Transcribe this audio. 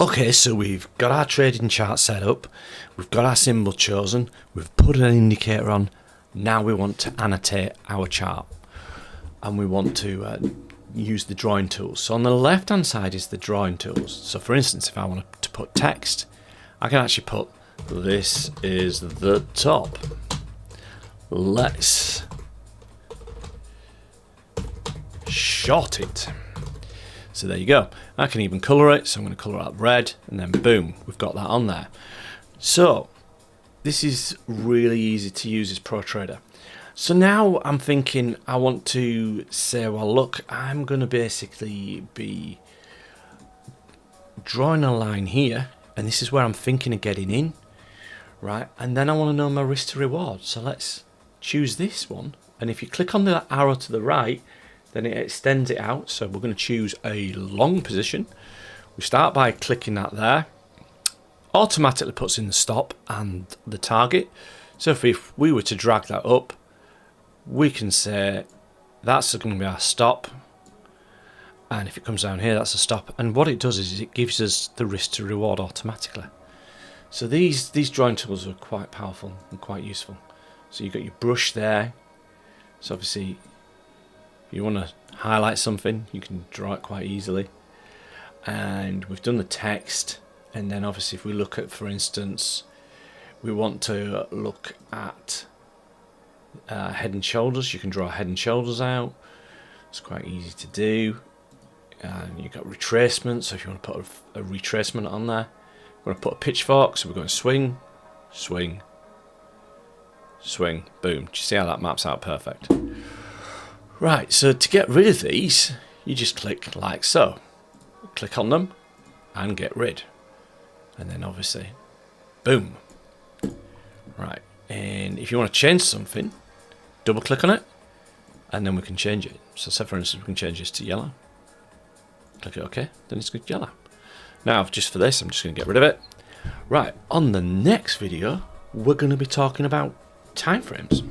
Okay, so we've got our trading chart set up, we've got our symbol chosen, we've put an indicator on. Now we want to annotate our chart and we want to use the drawing tools. So on the left hand side is the drawing tools. So for instance, if I want to put text, I can actually put "this is the top. Let's short it." So there you go. I can even colour it, so I'm going to colour out red, and then boom, we've got that on there. So this is really easy to use as ProTrader. So now I'm thinking I want to say, well look, I'm going to basically be drawing a line here, and this is where I'm thinking of getting in, right? And then I want to know my risk to reward. So let's choose this one, and if you click on the arrow to the right, then it extends it out. So we're going to choose a long position. We start by clicking that there. Automatically puts in the stop and the target. So if we were to drag that up, we can say that's going to be our stop. And if it comes down here, that's a stop. And what it does is it gives us the risk to reward automatically. So these drawing tools are quite powerful and quite useful. So you've got your brush there. So obviously, if you want to highlight something, you can draw it quite easily. And we've done the text, and then obviously if we look at, for instance, we want to look at head and shoulders, you can draw head and shoulders out. It's quite easy to do. And you've got retracement, so if you want to put a retracement on there, we're going to put a pitchfork, so we're going to swing, swing, swing, boom. Do you see how that maps out perfect? Right, so to get rid of these, you just click like so. Click on them and get rid. And then obviously, boom. Right, and if you want to change something, double click on it, and then we can change it. So say for instance, we can change this to yellow. Click it OK, then it's good yellow. Now, just for this, I'm just going to get rid of it. Right, on the next video, we're going to be talking about timeframes.